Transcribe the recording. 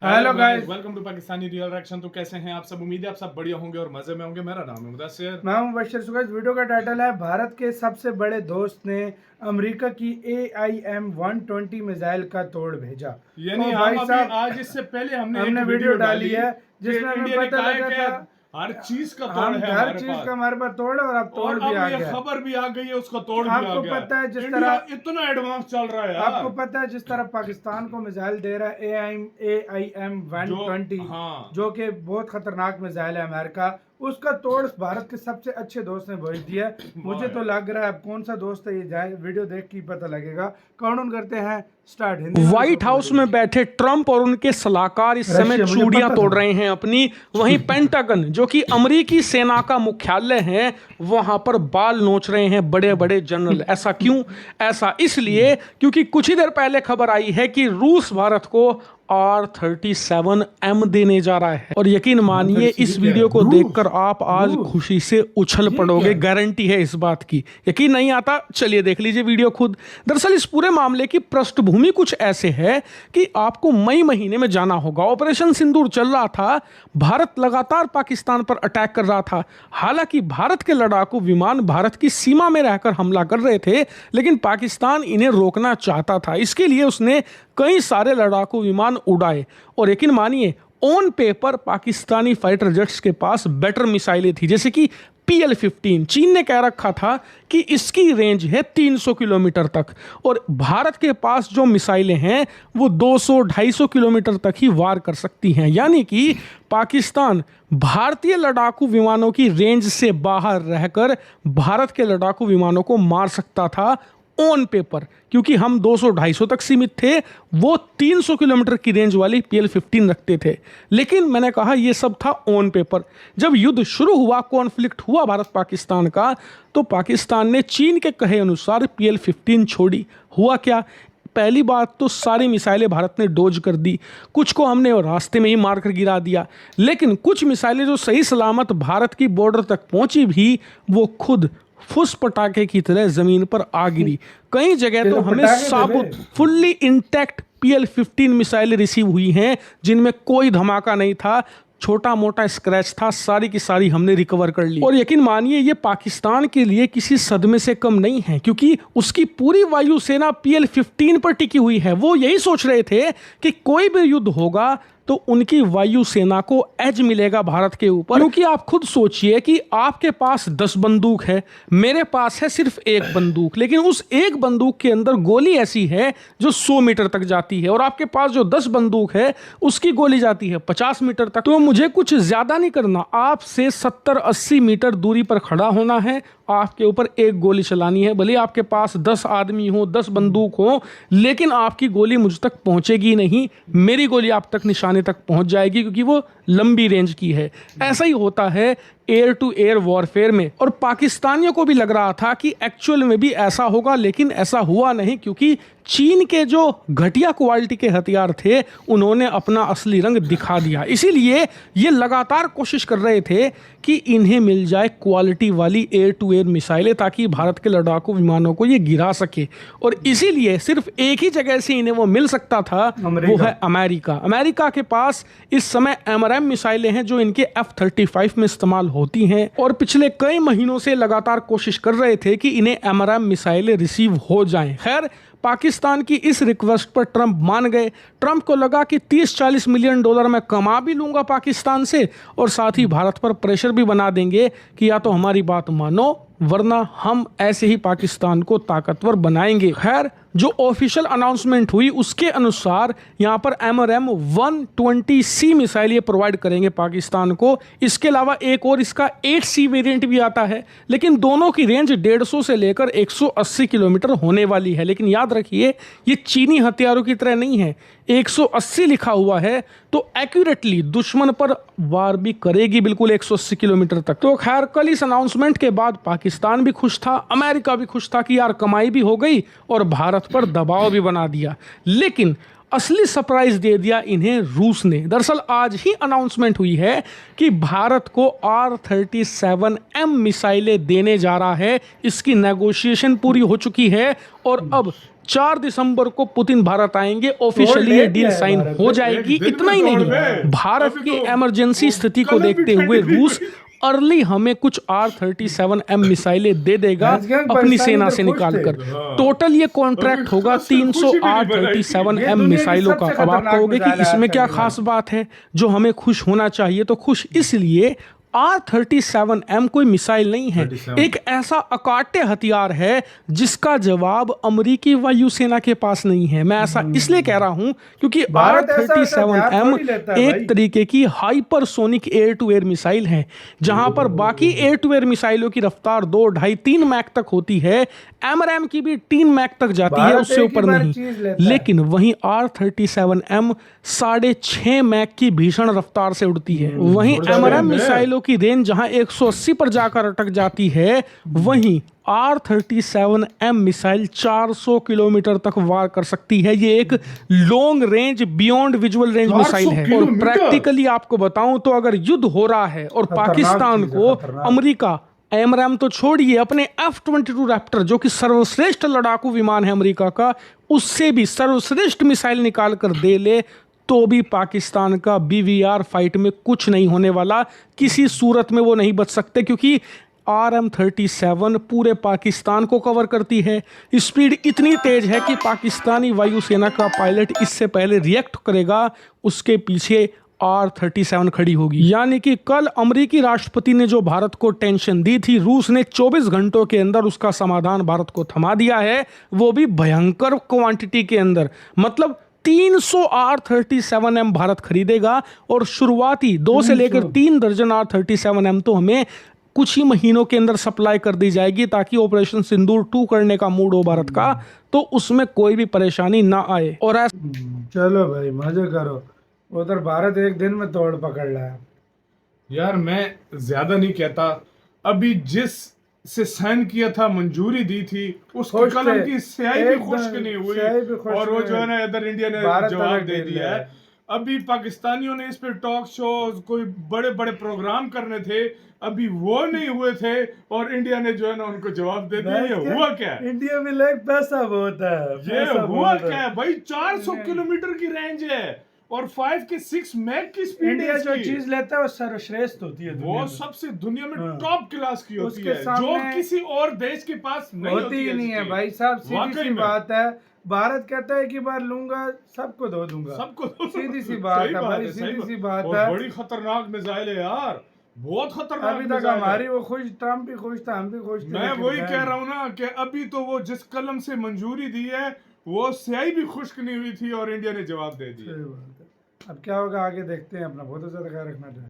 Hello guys, welcome to Pakistani real reaction. तो कैसे हैं आप सब? उम्मीद है आप सब बढ़िया होंगे और मजे में होंगे। मेरा नाम है मुदस्सिर, मैं हूं बशर सुगैस। वीडियो का टाइटल है भारत के सबसे बड़े दोस्त ने अमेरिका की AIM-120 मिसाइल का तोड़ भेजा। यानी तो हम भाई अभी साहब, आज इससे पहले हमने एक वीडियो डाली डाली है जिसमें हमें इंडिया ने पता कहा है लगा कि था हर चीज का तोड़ है हर हमारे चीज पास, का हमारे पास तोड़ है और अब तोड़ और भी अब आ ये गया। खबर भी आ गई है उसका तोड़ भी आ आपको गया। पता है जिस इंडिया तरह इतना एडवांस चल रहा है यार। आपको पता है जिस तरह पाकिस्तान को मिसाइल दे रहा है AIM-120 हाँ। जो कि बहुत खतरनाक मिसाइल है अमेरिका, उसका तोड़ भारत के सबसे अच्छे दोस्त ने भेज दिया। मुझे तो लग रहा है अब कौन सा दोस्त है ये जाए, वीडियो देख के पता लगेगा। काउंट करते हैं स्टार्ट। हिंदी व्हाइट हाउस में बैठे ट्रंप और उनके सलाहकार इस समय चूड़ियां तोड़ रहे हैं अपनी। वहीं पेंटागन जो कि अमेरिकी सेना का मुख्यालय है, वहां पर बाल नोच रहे हैं बड़े बड़े जनरल। ऐसा क्यों? ऐसा इसलिए क्योंकि कुछ ही देर पहले खबर आई है कि रूस भारत को R-37M देने जा रहा है। और यकीन मानिए इस वीडियो को देखकर आप आज खुशी से उछल पड़ोगे, गारंटी है इस बात की। यकीन नहीं आता? चलिए देख लीजिए वीडियो खुद। दरअसल इस पूरे मामले की पृष्ठभूमि कुछ ऐसे है कि आपको मई महीने में जाना होगा। ऑपरेशन सिंदूर चल रहा था, भारत लगातार पाकिस्तान पर अटैक कर रहा था। हालांकि भारत के लड़ाकू विमान भारत की सीमा में रहकर हमला कर रहे थे, लेकिन पाकिस्तान इन्हें रोकना चाहता था। इसके लिए उसने कई सारे लड़ाकू विमान उड़ाए और यकीन मानिए on paper Pakistani fighter jets के पास बेटर मिसाइलें थी, जैसे कि PL-15। चीन ने कह रखा था कि इसकी रेंज है 300 किलोमीटर तक, और भारत के पास जो मिसाइलें हैं वो 200-250 किलोमीटर तक ही वार कर सकती हैं। यानी कि पाकिस्तान भारतीय लड़ाकू विमानों की रेंज से बाहर रहकर भारत के लड़ाकू विमानों को मार सकता था ऑन पेपर, क्योंकि हम 200-250 तक सीमित थे, वो 300 किलोमीटर की रेंज वाली PL-15 रखते थे। लेकिन मैंने कहा ये सब था ऑन पेपर। जब युद्ध शुरू हुआ, कॉन्फ्लिक्ट हुआ भारत पाकिस्तान का, तो पाकिस्तान ने चीन के कहे अनुसार PL-15 छोड़ी। हुआ क्या? पहली बात तो सारी मिसाइलें भारत ने डोज कर दी, कुछ को हमने रास्ते में ही मार कर गिरा दिया। लेकिन कुछ मिसाइलें जो सही सलामत भारत की बॉर्डर तक पहुंची भी, वो खुद फुस पटाखे की तरह जमीन पर आ गिरी। कई जगह तो हमें साबुत फुल्ली इंटैक्ट PL-15 मिसाइलें रिसीव हुई हैं, जिनमें कोई धमाका नहीं था, छोटा मोटा स्क्रैच था, सारी की सारी हमने रिकवर कर ली। और यकीन मानिए ये पाकिस्तान के लिए किसी सदमे से कम नहीं है, क्योंकि उसकी पूरी वायुसेना PL-15 पर टिकी हुई है। वो यही सोच रहे थे कि कोई भी युद्ध होगा तो उनकी वायुसेना को एज मिलेगा भारत के ऊपर। क्योंकि आप खुद सोचिए कि आपके पास 10 बंदूक है, मेरे पास है सिर्फ एक बंदूक, लेकिन उस एक बंदूक के अंदर गोली ऐसी है जो 100 मीटर तक जाती है, और आपके पास जो 10 बंदूक है उसकी गोली जाती है 50 मीटर तक। तो मुझे कुछ ज्यादा नहीं करना, आपसे 70-80 मीटर दूरी पर खड़ा होना है, आपके ऊपर एक गोली चलानी है। भले आपके पास 10 आदमी हो, 10 बंदूक हो, लेकिन आपकी गोली मुझ तक पहुंचेगी नहीं, मेरी गोली आप तक निशाने तक पहुंच जाएगी, क्योंकि वो लंबी रेंज की है। ऐसा ही होता है एयर टू एयर वॉरफेयर में। और पाकिस्तानियों को भी लग रहा था कि एक्चुअल में भी ऐसा होगा, लेकिन ऐसा हुआ नहीं, क्योंकि चीन के जो घटिया क्वालिटी के हथियार थे उन्होंने अपना असली रंग दिखा दिया। इसीलिए ये लगातार कोशिश कर रहे थे कि इन्हें मिल जाए क्वालिटी वाली एयर टू एयर मिसाइलें, ताकि भारत के लड़ाकू विमानों को ये गिरा सके। और इसीलिए सिर्फ एक ही जगह से इन्हें वो मिल सकता था, वो है अमेरिका। अमेरिका के पास इस समय AMRAAM मिसाइलें हैं जो इनके F-35 में इस्तेमाल होती हैं, और पिछले कई महीनों से लगातार कोशिश कर रहे थे कि इन्हें AMRAAM मिसाइलें रिसीव हो जाएं। खैर, पाकिस्तान की इस रिक्वेस्ट पर ट्रंप मान गए। ट्रंप को लगा कि 30-40 मिलियन डॉलर मैं कमा भी लूंगा पाकिस्तान से, और साथ ही भारत पर प्रेशर भी बना देंगे कि या तो हमारी बात मानो, वरना हम ऐसे ही पाकिस्तान को ताकतवर बनाएंगे। खैर, जो ऑफिशियल अनाउंसमेंट हुई उसके अनुसार यहाँ पर AMRAAM-120C मिसाइल ये प्रोवाइड करेंगे पाकिस्तान को। इसके अलावा एक और इसका 8C वेरिएंट भी आता है, लेकिन दोनों की रेंज 150 से लेकर 180 किलोमीटर होने वाली है। लेकिन याद रखिए, ये चीनी हथियारों की तरह नहीं है। 180 लिखा हुआ है तो एक्यूरेटली दुश्मन पर वार भी करेगी बिल्कुल 180 किलोमीटर तक। तो खैर, कल इस अनाउंसमेंट के बाद पाकिस्तान भी खुश था, अमेरिका भी खुश था कि यार कमाई भी हो गई और भारत पर दबाव भी बना दिया। लेकिन असली सरप्राइज दे दिया इन्हें रूस ने। दरअसल आज ही अनाउंसमेंट हुई है कि भारत को R-37M मिसाइलें देने जा रहा है। इसकी नेगोशिएशन पूरी हो चुकी है और अब 4 दिसंबर को पुतिन भारत आएंगे, ऑफिशियली ये डील साइन हो जाएगी। इतना ही नहीं, भारत की इमरजेंसी स्थिति को देखते हुए रूस अर्ली हमें कुछ R-37M मिसाइलें दे देगा अपनी सेना से निकालकर। टोटल ये कॉन्ट्रैक्ट होगा 300 R-37M मिसाइलों का। अब आप कहोगे कि इसमें क्या खास बात है जो हमें खुश होना चाहिए? तो खुश इसलिए R-37M कोई मिसाइल नहीं है, एक ऐसा अकाट्य हथियार है जिसका जवाब अमेरिकी वायुसेना के पास नहीं है। मैं ऐसा इसलिए कह रहा हूं क्योंकि R-37M एक तरीके की hypersonic air to air missile है। जहां पर बाकी एयर टू एयर मिसाइलों की रफ्तार 2, 2.5, 3 मैक तक होती है, एमरैम की भी 3 मैक तक जाती है, उससे ऊपर नहीं। लेकिन वहीं R-37M 6.5 मैक की भीषण रफ्तार से उड़ती है। वहीं एमरैम मिसाइलों की रेंज जहां 180 पर जाकर अटक जाती है, वहीं R-37M मिसाइल 400 किलोमीटर तक वार कर सकती है। ये एक long range beyond visual range missile है। और प्रैक्टिकली आपको बताऊं तो अगर युद्ध हो रहा है और पाकिस्तान को अमेरिका एमरैम तो छोड़िए, अपने F-22 रैप्टर जो कि सर्वश्रेष्ठ लड़ाकू विमान है अमेरिका का, उससे भी सर्वश्रेष्ठ मिसाइल निकाल कर दे ले तो भी पाकिस्तान का BVR फाइट में कुछ नहीं होने वाला। किसी सूरत में वो नहीं बच सकते क्योंकि RM-37 पूरे पाकिस्तान को कवर करती है। स्पीड इतनी तेज है कि पाकिस्तानी वायुसेना का पायलट इससे पहले रिएक्ट करेगा, उसके पीछे R-37 खड़ी होगी। यानी कि कल अमेरिकी राष्ट्रपति ने जो भारत को टेंशन दी थी, रूस ने 24 घंटों के अंदर उसका समाधान भारत को थमा दिया है, वो भी भयंकर क्वांटिटी के अंदर। मतलब 300 R-37M भारत खरीदेगा और शुरुआती 2 से लेकर 3 दर्जन R-37M तो हमें कुछ ही महीनों के अंदर सप्लाई कर दी जाएगी ताकि ऑपरेशन सिंदूर 2 करने का मूड हो भारत का, तो उसमें कोई भी परेशानी ना आए। और चलो भाई मजे करो, उधर भारत एक दिन में तोड़ पकड़ रहा है। यार मैं ज्यादा नहीं कहता, अभी जिस से साइन किया था, मंजूरी दी थी, उसकी कलम की स्याही भी खुश्क नहीं हुई, और वो जो है ना इधर इंडिया ने जवाब दे दिया है। अभी पाकिस्तानियों ने इस पे टॉक शोज, कोई बड़े बड़े प्रोग्राम करने थे, अभी वो नहीं हुए थे और इंडिया ने जो है ना उनको जवाब दे दिया। ये हुआ क्या? इंडिया में लाइक पैसा बहुत है, ये हुआ क्या है भाई? 400 किलोमीटर की रेंज है और 5 के 6 मैक की स्पीड। इंडिया जो चीज लेता है वो सर्वश्रेष्ठ होती है, वो सबसे दुनिया में टॉप क्लास की होती है, जो किसी और देश के पास नहीं होती ही नहीं है भाई साहब। सीधी सी बात है, भारत कहता है कि बार लूंगा सबको दो दूंगा, सबको सीधी सी बात है भाई, सीधी सी बात है। बड़ी खतरनाक मिसाइल है यार, बहुत खतरनाक। अभी तक हमारी वो खुश, ट्रम्प भी खुश था, हम भी खुश थे। मैं वही कह रहा हूँ ना कि अभी तो वो जिस कलम से मंजूरी दी है वो स्याही भी खुश्क नहीं हुई थी और इंडिया ने जवाब दे दिया। अब क्या होगा आगे देखते हैं, अपना बहुत ज्यादा ख्याल रखना चाहिए।